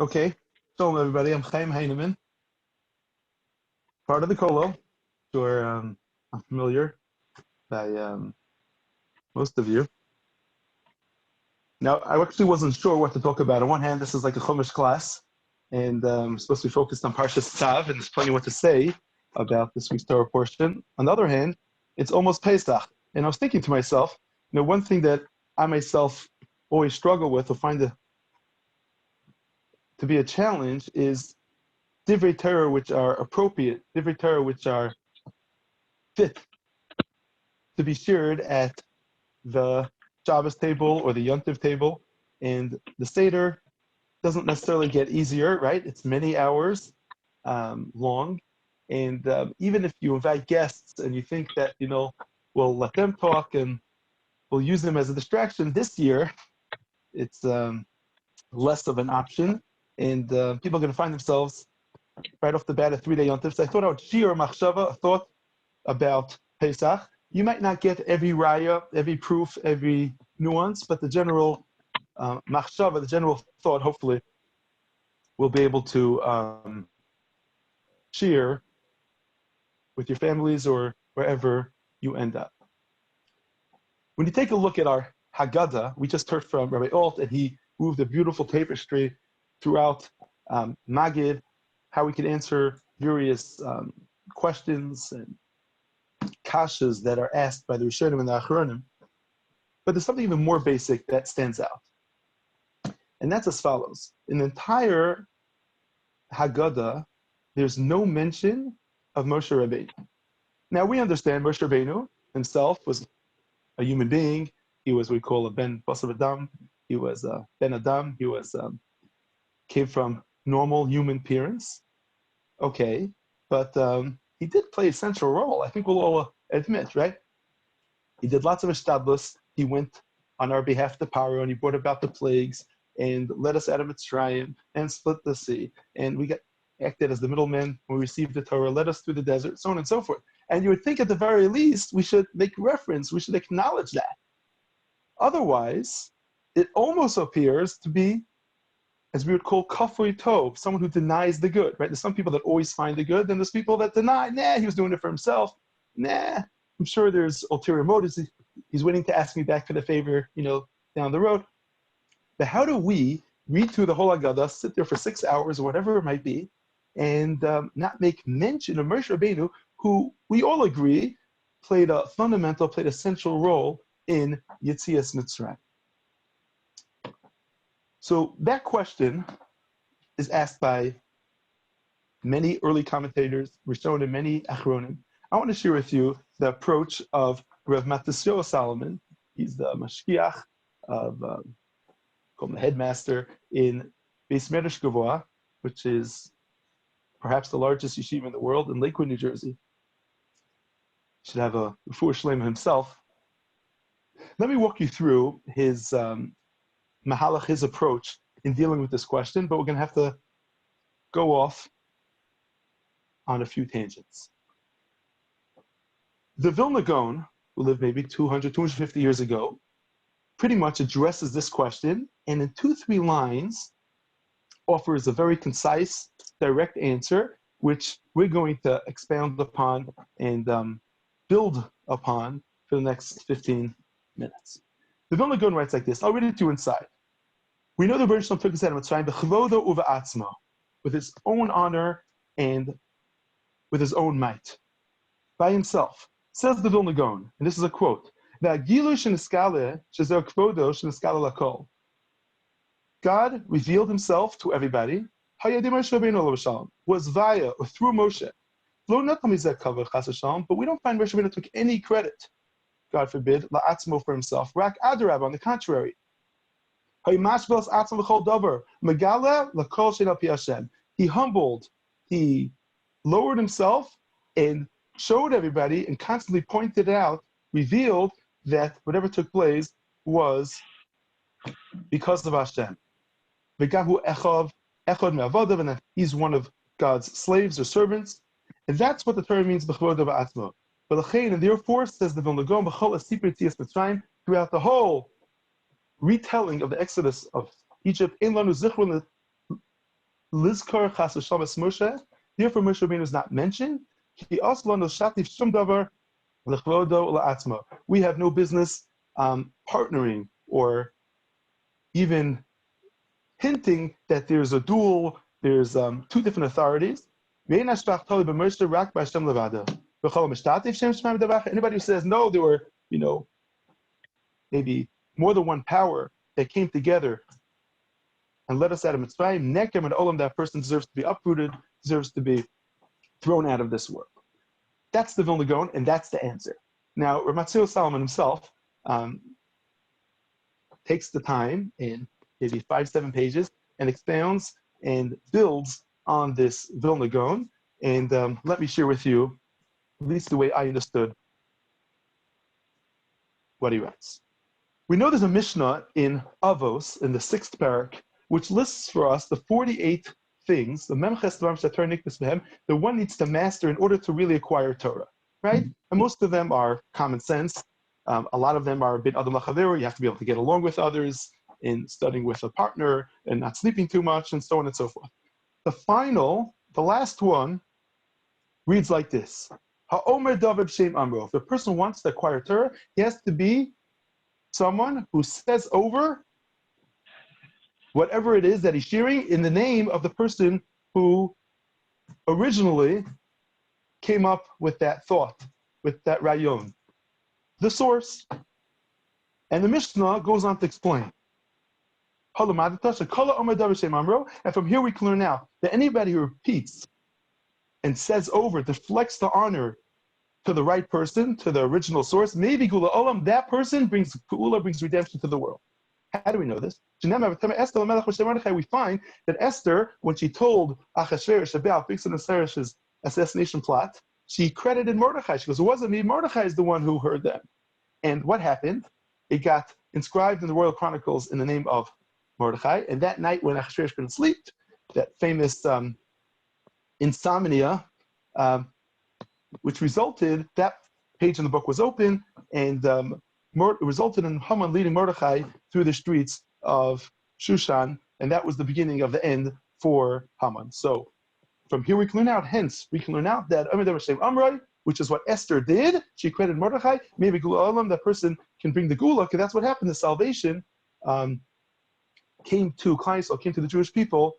Okay, shalom everybody. I'm Chaim Heinemann, part of the Kollel. Sure, I'm familiar by most of you. Now, I actually wasn't sure what to talk about. On one hand, this is like a Chumash class, and I'm supposed to be focused on Parshas Tzav, and there's plenty what to say about this week's Torah portion. On the other hand, it's almost Pesach, and I was thinking to myself, one thing that I myself always struggle with or find to be a challenge is divrei Torah which are appropriate, divrei Torah which are fit to be shared at the Shabbos table or the Yontiv table. And the Seder doesn't necessarily get easier, right? It's many hours long. And even if you invite guests and you think that, we'll let them talk and we'll use them as a distraction, this year it's less of an option. And people are going to find themselves right off the bat a 3-day Yontif. So I thought I would share a machshava, a thought about Pesach. You might not get every raya, every proof, every nuance, but the general machshava, the general thought, hopefully, will be able to share with your families or wherever you end up. When you take a look at our haggadah, we just heard from Rabbi Alt, and he moved a beautiful tapestry throughout Magid, how we can answer various questions and kashas that are asked by the Rishonim and the Achronim. But there's something even more basic that stands out. And that's as follows. In the entire Haggadah, there's no mention of Moshe Rabbeinu. Now we understand Moshe Rabbeinu himself was a human being. He was what we call a ben basar Adam. He was a ben Adam. He was came from normal human parents. Okay, but he did play a central role. I think we'll all admit, right? He did lots of ishtadlus. He went on our behalf to Paro, and he brought about the plagues and led us out of Mitzrayim and split the sea. And we got acted as the middleman when we received the Torah, led us through the desert, so on and so forth. And you would think at the very least we should make reference, we should acknowledge that. Otherwise, it almost appears to be, as we would call kafui tov, someone who denies the good, right? There's some people that always find the good, then there's people that deny, he was doing it for himself. I'm sure there's ulterior motives. He's waiting to ask me back for the favor, down the road. But how do we read through the whole Haggadah, sit there for 6 hours or whatever it might be, and not make mention of Moshe Rabbeinu, who we all agree played a central role in Yetzias Mitzrayim? So that question is asked by many early commentators, Rishonim, many Achronim. I want to share with you the approach of Rav Matisyahu Solomon. He's the mashkiach of, called the headmaster in Beis Medrash Gavoa, which is perhaps the largest yeshiva in the world in Lakewood, New Jersey. He should have a refuah shlema himself. Let me walk you through his mahalach, his approach in dealing with this question, but we're going to have to go off on a few tangents. The Vilna Gaon, who lived maybe 250 years ago, pretty much addresses this question, and in 2-3 lines offers a very concise, direct answer, which we're going to expound upon and build upon for the next 15 minutes. The Vilna Gaon writes like this. I'll read it to you inside. We know the Rebbe Shalom took us out of Mitzrayim b'chavodo uva'atzmo, with his own honor and with his own might, by himself. Says the Vilna Gaon, and this is a quote: "V'agilu sheniskale shezer kvodo sheniskale lakol." God revealed himself to everybody. Hayadi Moshe Rabbeinu alav shalom was via or through Moshe. Lo natam mizeh kavod chas v'shalom, but we don't find Moshe Rabbeinu took any credit, God forbid, la'atzmo for himself. Rak adarab, on the contrary. He humbled, he lowered himself and showed everybody and constantly pointed out, revealed that whatever took place was because of Hashem. And that he's one of God's slaves or servants. And that's what the Torah means, and therefore, says the Vilna Gaon, throughout the whole retelling of the Exodus of Egypt, Lizkar Chas V'Shalom Moshe. Therefore, Moshe Rabbeinu is not mentioned. Ki Aslan no shatif shum davar lechvodo la'atzmo. We have no business partnering or even hinting that there's a dual, there's two different authorities. Anybody who says no, there were, maybe more than one power that came together and led us out of Mitzrayim, Nekem and Olam, that person deserves to be uprooted, deserves to be thrown out of this world. That's the Vilna Gaon, and that's the answer. Now, Rav Solomon himself takes the time in maybe 5-7 pages and expounds and builds on this Vilna Gaon. And let me share with you, at least the way I understood what he writes. We know there's a Mishnah in Avos, in the 6th parak, which lists for us the 48 things, the Memches Dvarim She'Torah Nikbas Behem, that one needs to master in order to really acquire Torah, right? And most of them are common sense. A lot of them are bin adam lachaveru. You have to be able to get along with others in studying with a partner and not sleeping too much and so on and so forth. The last one reads like this. Ha'omer David Shem Amro. If the person wants to acquire Torah, he has to be someone who says over whatever it is that he's sharing in the name of the person who originally came up with that thought, with that rayon, the source. And the Mishnah goes on to explain. And from here we can learn now that anybody who repeats and says over, deflects the honor to the right person, to the original source, maybe Gula Olam, that person brings redemption to the world. How do we know this? We find that Esther, when she told Achashverosh about Bigsan assassination plot, she credited Mordechai. She goes, it wasn't me, Mordechai is the one who heard them. And what happened? It got inscribed in the Royal Chronicles in the name of Mordechai. And that night when Achashverosh couldn't sleep, that famous insomnia, which resulted, that page in the book was open, and it resulted in Haman leading Mordechai through the streets of Shushan, and that was the beginning of the end for Haman. So from here we can learn out, that Amar Shem Amroi, which is what Esther did, she credited Mordechai, maybe Gula Olam, that person can bring the Gula, because that's what happened. The salvation came to Klal Yisrael, came to the Jewish people,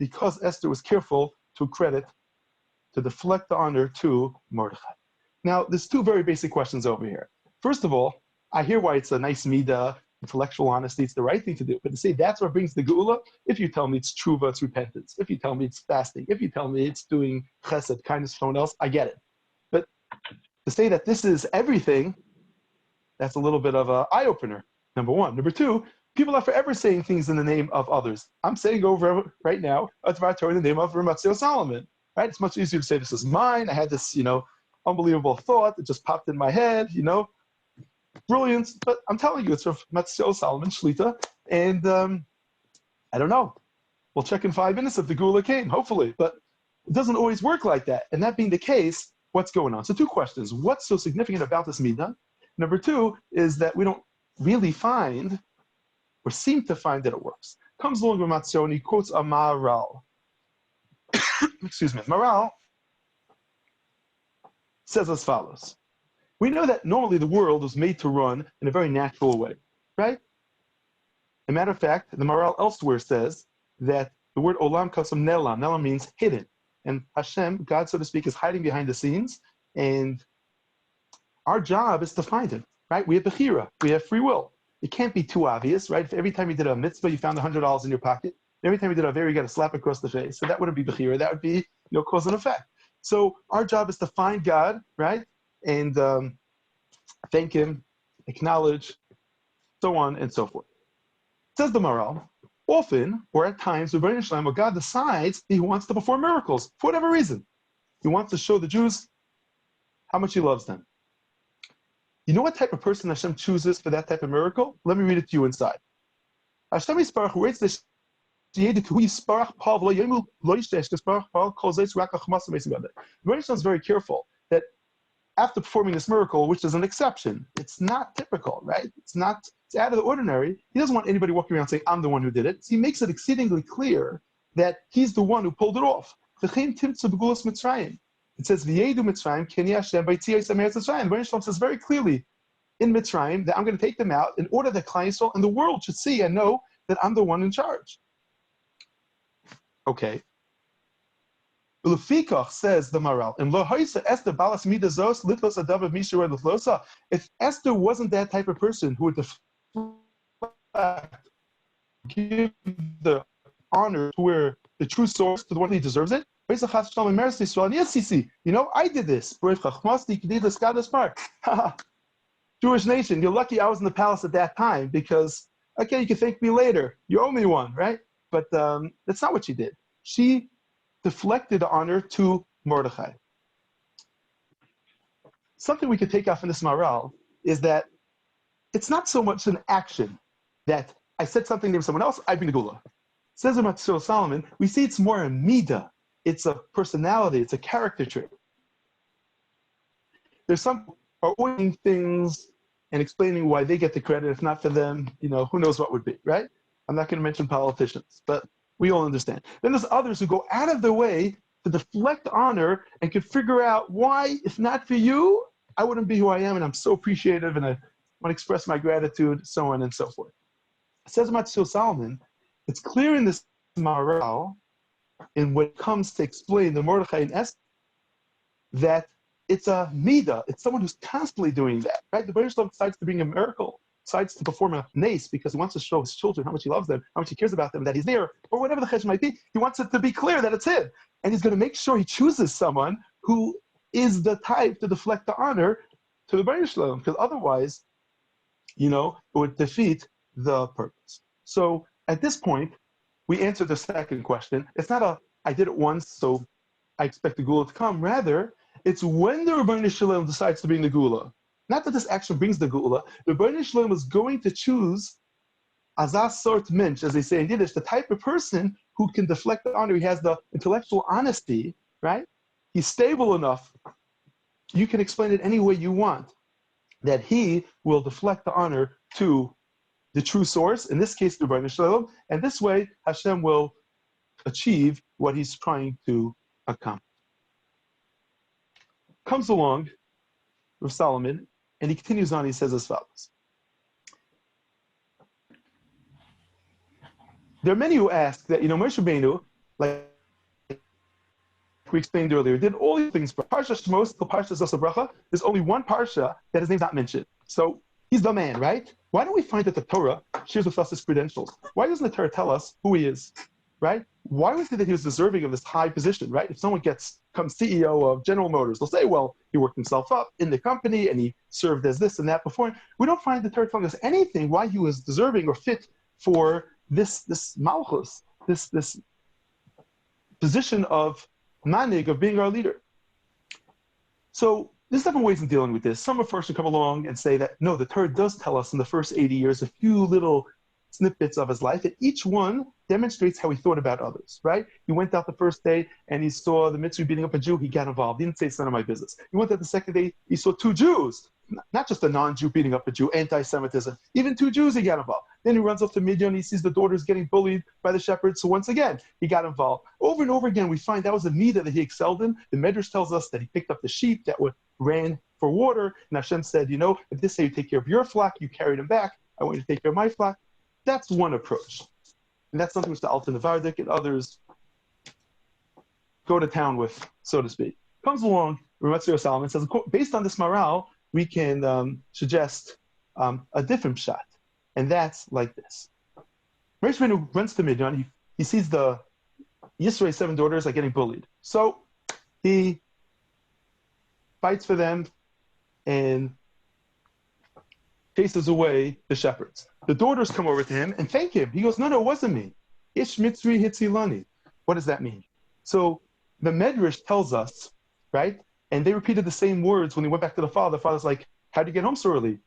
because Esther was careful to deflect the honor to Mordechai. Now, there's two very basic questions over here. First of all, I hear why it's a nice midah, intellectual honesty, it's the right thing to do. But to say that's what brings the geula, if you tell me it's tshuva, it's repentance. If you tell me it's fasting. If you tell me it's doing chesed, kindness to someone else, I get it. But to say that this is everything, that's a little bit of an eye-opener, number one. Number two, people are forever saying things in the name of others. I'm saying over right now, a Dvar Torah in the name of Rabbi Solomon. Right? It's much easier to say this is mine. I had this, unbelievable thought that just popped in my head, brilliant. But I'm telling you, it's from Rabbi Solomon Shlita, and I don't know. We'll check in 5 minutes if the Gula came, hopefully. But it doesn't always work like that. And that being the case, what's going on? So 2 questions. What's so significant about this midah? Number 2 is that we don't really find or seem to find that it works. Comes along with Matzio and he quotes a Maharal. Excuse me. Maharal says as follows. We know that normally the world was made to run in a very natural way, right? As a matter of fact, the Maharal elsewhere says that the word olam comes from nelam. Nelam means hidden. And Hashem, God, so to speak, is hiding behind the scenes. And our job is to find him, right? We have bechira. We have free will. It can't be too obvious, right? If every time you did a mitzvah, you found $100 in your pocket. Every time you did a very, you got a slap across the face. So that wouldn't be bechira. That would be, cause and effect. So our job is to find God, right? And thank him, acknowledge, so on and so forth. Says the Maharal, often, or at times, when God decides he wants to perform miracles, for whatever reason. He wants to show the Jews how much he loves them. You know what type of person Hashem chooses for that type of miracle? Let me read it to you inside. Hashem Yisparach rates this. The Rebbe is very careful that after performing this miracle, which is an exception, it's not typical, right? It's out of the ordinary. He doesn't want anybody walking around saying, I'm the one who did it. So he makes it exceedingly clear that he's the one who pulled it off. It says, V'yedu Mitzrayim, Keni Hashem b'yitzias ha'meretz Mitzrayim. The Rebbeinu Shalom says very clearly in Mitzrayim that I'm going to take them out in order that Klal Yisrael and the world should see and know that I'm the one in charge. Okay. Ulefikach, says the Maral, if Esther wasn't that type of person who would give the honor to where the true source, to the one who deserves it, I did this. Jewish nation, you're lucky I was in the palace at that time because, okay, you can thank me later. You owe me one, right? But that's not what she did. She deflected the honor to Mordechai. Something we could take off in this Maral is that it's not so much an action that I said something to someone else, I bring the Gula. Says about Solomon, we see it's more a midah. It's a personality, it's a character trait. There's some are owning things and explaining why they get the credit. If not for them, who knows what would be, right? I'm not going to mention politicians, but we all understand. Then there's others who go out of their way to deflect honor and can figure out why, if not for you, I wouldn't be who I am, and I'm so appreciative, and I want to express my gratitude, so on and so forth. It says about Solomon, it's clear in this Maral, in what comes to explain the Mordechai and Esther, that it's a midah, it's someone who's constantly doing that, right? The Rebbeinu Shalom decides to bring a miracle, decides to perform a nace because he wants to show his children how much he loves them, how much he cares about them, that he's there, or whatever the chesed might be. He wants it to be clear that it's him. And he's going to make sure he chooses someone who is the type to deflect the honor to the Rebbeinu Shalom, because otherwise, it would defeat the purpose. So at this point, we answered the second question. It's not I did it once, so I expect the Gula to come. Rather, it's when the Rebbeinu Shalom decides to bring the Gula. Not that this action brings the Gula. The Rebbeinu Shalom is going to choose azas sort mensch, as they say in Yiddish, the type of person who can deflect the honor. He has the intellectual honesty, right? He's stable enough. You can explain it any way you want, that he will deflect the honor to the true source, in this case, the Rebbeinu Shalom, and this way Hashem will achieve what he's trying to accomplish. Comes along with Solomon, and he continues on, he says as follows. There are many who ask that, Moshe Rabbeinu, like we explained earlier, did all these things, but Parsha Shmos till Parsha Zos Bracha, there's only one Parsha that his name's not mentioned. So he's the man, right? Why don't we find that the Torah shares with us his credentials? Why doesn't the Torah tell us who he is, right? Why was it that he was deserving of this high position, right? If someone becomes CEO of General Motors, they'll say, well, he worked himself up in the company and he served as this and that before. We don't find the Torah telling us anything why he was deserving or fit for this malchus, this position of manig, of being our leader. So there's different ways of dealing with this. Some first come along and say that, no, the Torah does tell us in the first 80 years a few little snippets of his life, and each one demonstrates how he thought about others, right? He went out the first day and he saw the Mitzri beating up a Jew, he got involved. He didn't say it's none of my business. He went out the second day, he saw two Jews, not just a non-Jew beating up a Jew, anti-Semitism, even two Jews, he got involved. Then he runs off to Midian, he sees the daughters getting bullied by the shepherds, so once again, he got involved. Over and over again, we find that was a midah that he excelled in. The Medrash tells us that he picked up the sheep that ran for water, and Hashem said, if this is how you take care of your flock, you carry them back, I want you to take care of my flock. That's one approach. And that's something which the Alta Nevardik and others go to town with, so to speak. Comes along, Rametzio Solomon says, based on this morale, we can suggest a different shot. And that's like this. Moshe Rabbeinu runs to Midian, he sees the Yisro's 7 daughters are getting bullied. So he fights for them and chases away the shepherds. The daughters come over to him and thank him. He goes, no, it wasn't me. Ish mitzri hitzilani. What does that mean? So the Medrash tells us, right? And they repeated the same words when they went back to the father. The father's like, how'd you get home so early?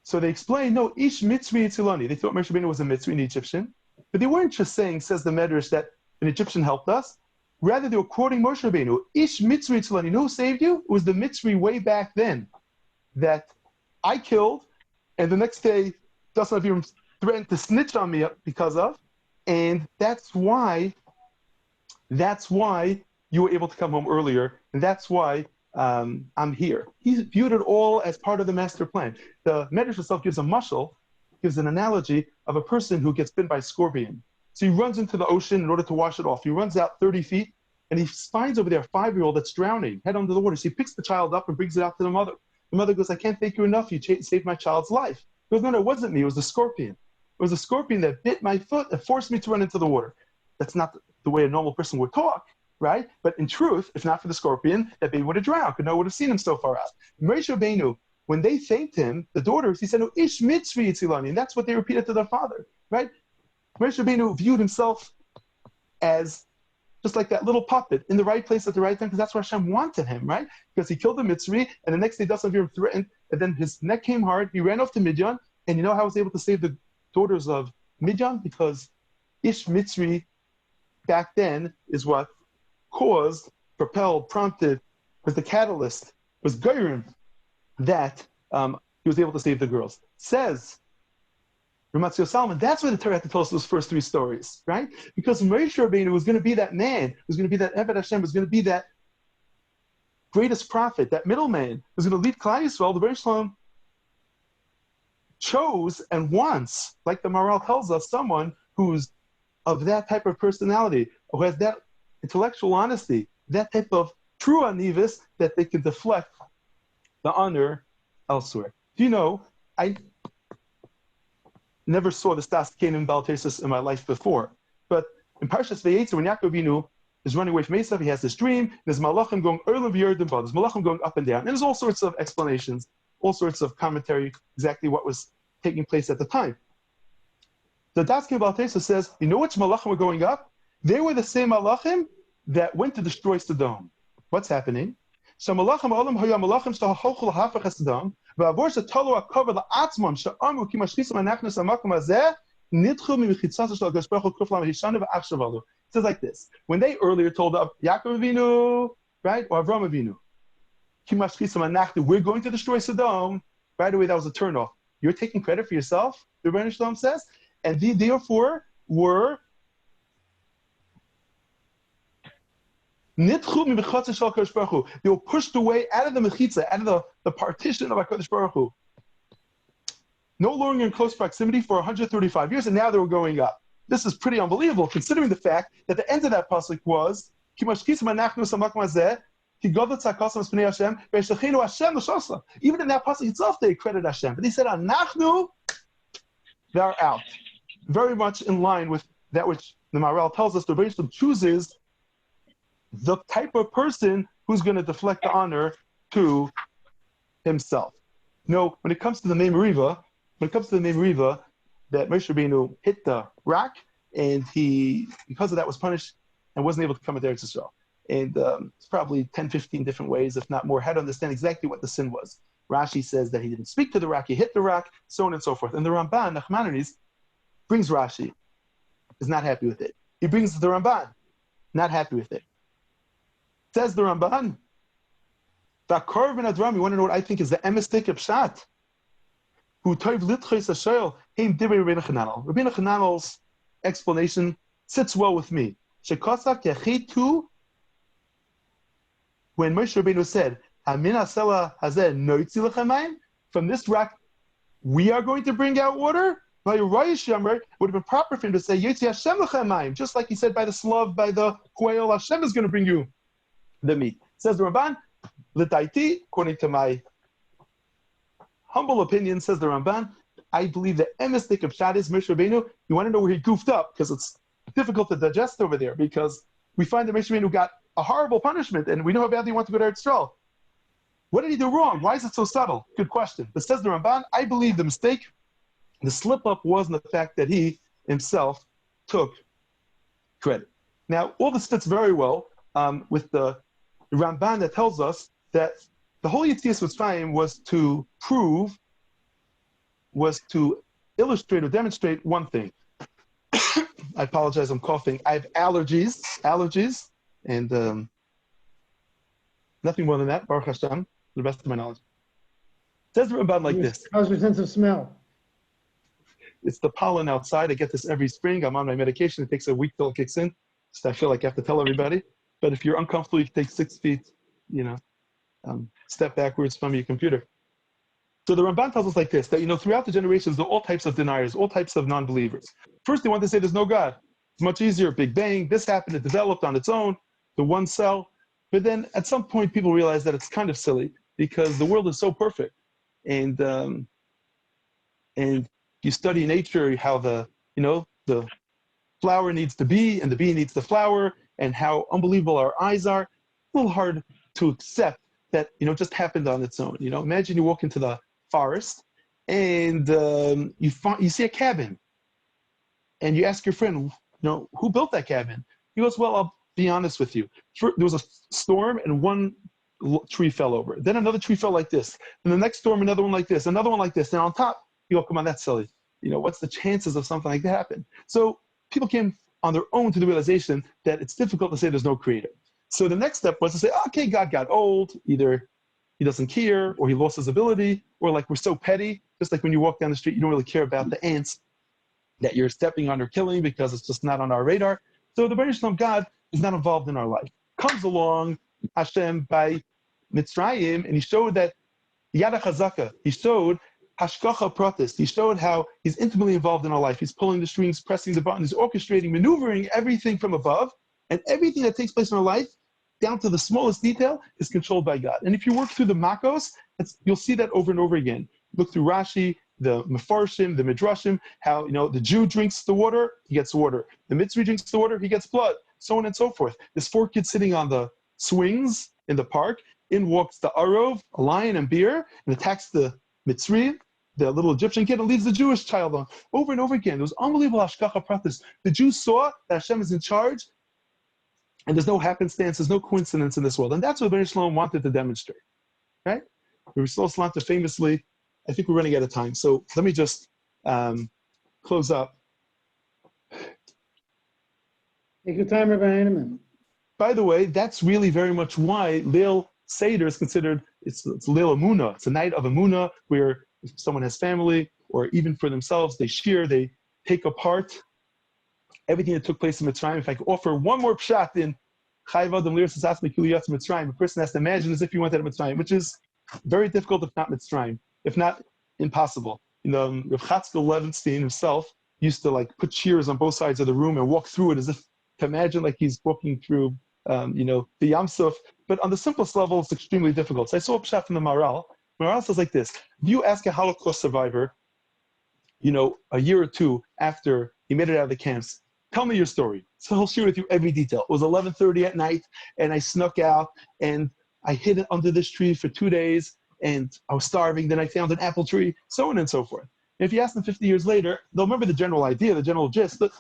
So they explain, no, ish mitzri hitzilani. They thought Moshe Rabbeinu was a mitzri, an Egyptian. But they weren't just saying, says the Medrash, that an Egyptian helped us. Rather, they were quoting Moshe Rabbeinu. Ish mitzri hitzilani. You know who saved you? It was the mitzri way back then that I killed, and the next day, Dasan Aviram threatened to snitch on me because of, And that's why you were able to come home earlier, and that's why I'm here. He viewed it all as part of the master plan. The Medrash itself gives a mashal, gives an analogy of a person who gets bitten by a scorpion. So he runs into the ocean in order to wash it off. He runs out 30 feet, and he finds over there a 5-year-old that's drowning, head under the water. So he picks the child up and brings it out to the mother. The mother goes, I can't thank you enough. You saved my child's life. He goes, no, it wasn't me. It was the scorpion. It was a scorpion that bit my foot and forced me to run into the water. That's not the way a normal person would talk, right? But in truth, if not for the scorpion, that baby would have drowned, because no one would have seen him so far out. Moshe Rabbeinu, when they thanked him, the daughters, he said, no, ish mitzvah yitzilani, and that's what they repeated to their father, right? Moshe Rabbeinu viewed himself as just like that little puppet in the right place at the right time, because that's what Hashem wanted him, right? Because he killed the Mitzri, and the next day Dasan Aviram threatened, and then his neck came hard, he ran off to Midian, and you know how he was able to save the daughters of Midian? Because Ish Mitzri back then is what caused, propelled, prompted, was the catalyst, was Geirim, that he was able to save the girls. Says Ramatzio Salman, that's why the Torah had to tell us those first 3 stories, right? Because Moshe Rabbeinu was going to be that man, was going to be that Eved Hashem, was going to be that greatest prophet, that middleman, was going to lead Klal Yisrael. The Rebbe Shalom chose and wants, like the Maharal tells us, someone who's of that type of personality, who has that intellectual honesty, that type of true anivus, that they can deflect the honor elsewhere. Do you know, I never saw the Stas Kenim Baltesis in my life before, but in Parshas Vayetzer, when Yaakov Avinu is running away from Esav, he has this dream, there's Malachim going Erlim V'Yerdim Ba, there's Malachim going up and down, and there's all sorts of explanations, all sorts of commentary, exactly what was taking place at the time. The Das Kenim Baltesis says, you know which Malachim were going up? They were the same Malachim that went to destroy Sodom. What's happening? So Malachim Olam Hoya Malachim Shtahochul Hafach Sodom, V'avor Shetolu HaKover La'atzmon She'amu Ki Mashchisam Anachnas HaMakom Hazeh Nidchu Mimichitzasa Shel HaKadosh Baruch Hu Kuf Lam Hishanu V'Achshav Alu. It says like this: when they earlier told Yaakov Avinu, right, or Avram Avinu, Ki Mashchisam Anachnu, we're going to destroy Sodom. Right away, that was a turnoff. You're taking credit for yourself, the Rebbeinu Shalom says, and they therefore were Nidchu Mimichitzasa Shel HaKadosh Baruch Hu. They were pushed away out of the mechitza, out of the partition of HaKadosh Baruch Hu. No longer in close proximity for 135 years, and now they were going up. This is pretty unbelievable, considering the fact that the end of that pasuk was Ki Mashchisam Anachnu Samakom Hazeh Ki Gadol Tzakasam Espnei Hashem Ve'Shechinu Hashem L'Shosla. Even in that pasuk itself, they credit Hashem, but they said Anachnu, they're out. Very much in line with that which the Maharal tells us. The Rebbe Shalom chooses the type of person who's going to deflect the honor to himself. No, when it comes to the Mei Meriva, that Moshe Rabbeinu hit the rock, and he, because of that, was punished and wasn't able to come into Eretz Yisrael. And it's probably 10, 15 different ways, if not more, how to understand exactly what the sin was. Rashi says that he didn't speak to the rock, he hit the rock, so on and so forth. And the Ramban, Nachmanides, brings Rashi, is not happy with it. He brings the Ramban, not happy with it. Says the Ramban, Vakor ben Adram, you want to know what I think is the emistik of Pshat? Who toiv litchos hashayel, heim divrei Rabbeinu Chananel. Rabbeinu Chananel's explanation sits well with me. Shekosak yachitu, when Moshe Rabbeinu said, Hamin hasela hazeh noitzi lechamayim, from this rock we are going to bring out water. By Rayish Yamar, it would have been proper for him to say, Yotzi Hashem lechamayim, just like he said by the slav, by the quail, Hashem is going to bring you the meat. Says the Ramban, L'daiti, according to my humble opinion, says the Ramban, I believe the emistik of Pshat is Moshe Rabbeinu. You want to know where he goofed up, because it's difficult to digest over there, because we find that Moshe Rabbeinu got a horrible punishment, and we know how badly he wants to go to Eretz Yisrael. What did he do wrong? Why is it so subtle? Good question. But says the Ramban, I believe the mistake, the slip-up was in the fact that he himself took credit. Now, all this fits very well with the Ramban that tells us that the whole Yetzias Mitzrayim was to prove, was to illustrate or demonstrate one thing. I apologize, I'm coughing. I have allergies, and nothing more than that, Baruch Hashem, to the best of my knowledge. It says the Ramban like this. How's your sense of smell? It's the pollen outside. I get this every spring. I'm on my medication. It takes a week till it kicks in. So I feel like I have to tell everybody. But if you're uncomfortable, you can take 6 feet, step backwards from your computer. So the Ramban tells us like this, that, throughout the generations, there are all types of deniers, all types of non-believers. First, they want to say there's no God. It's much easier, Big Bang, this happened, it developed on its own, the one cell. But then at some point, people realize that it's kind of silly because the world is so perfect. And you study nature, how the flower needs the bee and the bee needs the flower, and how unbelievable our eyes are. It's a little hard to accept that, just happened on its own. Imagine you walk into the forest and you see a cabin and you ask your friend, who built that cabin? He goes, well, I'll be honest with you. There was a storm and one tree fell over. Then another tree fell like this. And the next storm, another one like this, another one like this. And on top, you go, come on, that's silly. What's the chances of something like that happen? So people came on their own to the realization that it's difficult to say there's no creator. So the next step was to say, okay, God got old. Either he doesn't care, or he lost his ability, or like we're so petty, just like when you walk down the street, you don't really care about the ants that you're stepping on or killing because it's just not on our radar. So the Baruch Shalom God is not involved in our life. Comes along Hashem by Mitzrayim, and he showed that Yada Chazaka, he showed Hashkacha Pratis, he showed how he's intimately involved in our life. He's pulling the strings, pressing the buttons, orchestrating, maneuvering everything from above, and everything that takes place in our life, down to the smallest detail, is controlled by God. And if you work through the Makos, you'll see that over and over again. Look through Rashi, the Mefarshim, the Midrashim, how the Jew drinks the water, he gets water. The Mitzri drinks the water, he gets blood, so on and so forth. There's 4 kids sitting on the swings in the park. In walks the Arov, a lion and bear, and attacks the Mitzri, the little Egyptian kid, and leaves the Jewish child on. Over and over again. It was unbelievable Hashkacha Pratis. The Jews saw that Hashem is in charge, and there's no happenstance, there's no coincidence in this world. And that's what Baruch Shalom wanted to demonstrate. Right? Rabbi Salanta famously, I think we're running out of time, so let me just close up. Take your time, Rabbi Heinemann. By the way, that's really very much why Leil Seder is considered, it's Leil Amunah. It's a night of Amunah where if someone has family, or even for themselves, they share, they take apart everything that took place in Mitzrayim. If I could offer one more pshat in Chayv Adam Liras Asasmi Kuliyat Mitzrayim, a person has to imagine as if he went out of Mitzrayim, which is very difficult, if not Mitzrayim, if not impossible. Rav Chatzkel Levenstein himself used to put chairs on both sides of the room and walk through it as if to imagine like he's walking through, the Yam Suf. But on the simplest level, it's extremely difficult. So I saw a pshat from the Maral. Maral says like this: if you ask a Holocaust survivor, a year or two after he made it out of the camps, tell me your story. So he'll share with you every detail. It was 11:30 at night, and I snuck out, and I hid it under this tree for 2 days, and I was starving. Then I found an apple tree, so on and so forth. And if you ask them 50 years later, they'll remember the general idea, the general gist, but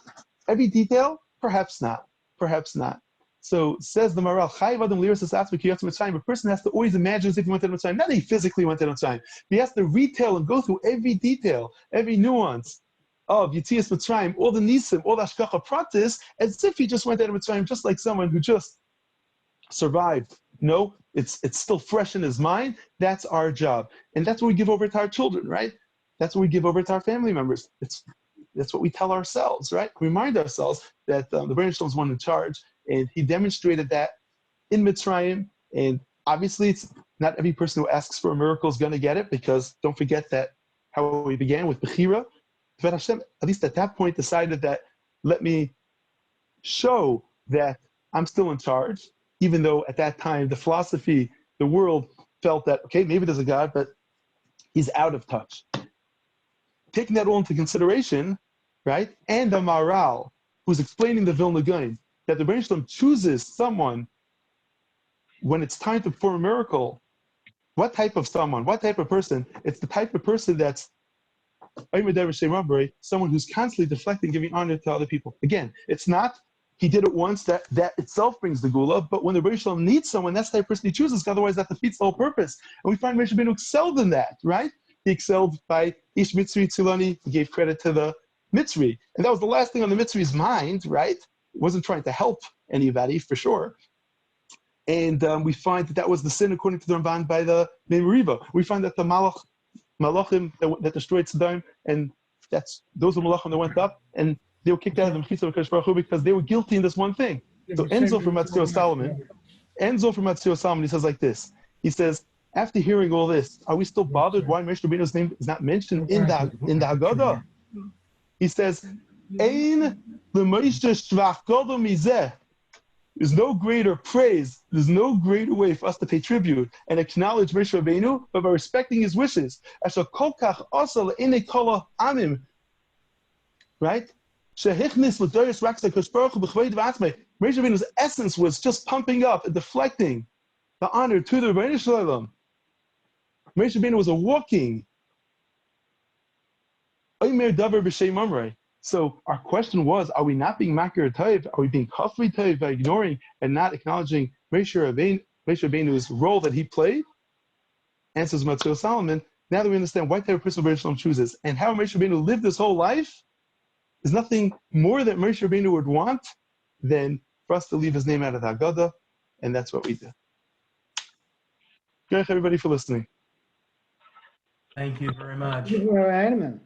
every detail, perhaps not. Perhaps not. So says the Maral, a person has to always imagine as if he went to Mitzrayim. Not that he physically went to Mitzrayim. He has to retell and go through every detail, every nuance of Yetzias Mitzrayim, all the Nisim, all the Hashkacha Pratis, as if he just went out of Mitzrayim, just like someone who just survived. It's still fresh in his mind. That's our job. And that's what we give over to our children, right? That's what we give over to our family members. That's what we tell ourselves, right? We remind ourselves that the Baruch Shalom is one in charge, and he demonstrated that in Mitzrayim. And obviously, it's not every person who asks for a miracle is going to get it, because don't forget that how we began with Bechira. But Hashem, at least at that point, decided that let me show that I'm still in charge, even though at that time the philosophy, the world felt that, okay, maybe there's a God, but he's out of touch. Taking that all into consideration, right? And the Maral, who's explaining the Vilna Gaon, that the Baruch Shalom chooses someone when it's time to perform a miracle. What type of someone? What type of person? It's the type of person that's someone who's constantly deflecting, giving honor to other people. Again, it's not he did it once, that itself brings the gula, but when the Baruch Shalom needs someone, that's the type of person he chooses, otherwise that defeats the whole purpose. And we find Moshe Rabbeinu excelled in that, right? He excelled by Ish Mitzri Tzilani. He gave credit to the Mitzri. And that was the last thing on the Mitzri's mind, right? He wasn't trying to help anybody, for sure. And we find that was the sin, according to the Ramban, by the Memoriva. We find that the Malachim that destroyed Sodom and those were malachim that went up, and they were kicked out of the Mechitza of Hakadosh Baruch Hu because they were guilty in this one thing. So Enzo from Matzio Solomon, he says like this. He says, after hearing all this, are we still bothered why Moshe Rabbeinu's name is not mentioned in the haggadah? He says, Ein l'Moshe shvach gadol mizeh. There's no greater praise, there's no greater way for us to pay tribute and acknowledge Moshe Rabbeinu, but by respecting his wishes. Asher kol kach asa le'enei kol ha'amim. Right? Shehichnis l'doros raksa Hakadosh Baruch Hu b'chvod v'atzmei. Moshe Rabbeinu's essence was just pumping up and deflecting the honor to the Rebbeinu Shalom. Moshe Rabbeinu was a walking Omer Davar b'Shem Amrei. So our question was, are we not being Makir Tov? Are we being Kafri Tov by ignoring and not acknowledging Moshe Rabbeinu's role that he played? Answers Matzio Solomon. Now that we understand what type of person Rebbeinu Shalom chooses and how Moshe Rabbeinu lived this whole life, there's nothing more that Moshe Rabbeinu would want than for us to leave his name out of the haggadah, and that's what we did. Thank you, everybody, for listening. Thank you very much. Rabbi Heinemann.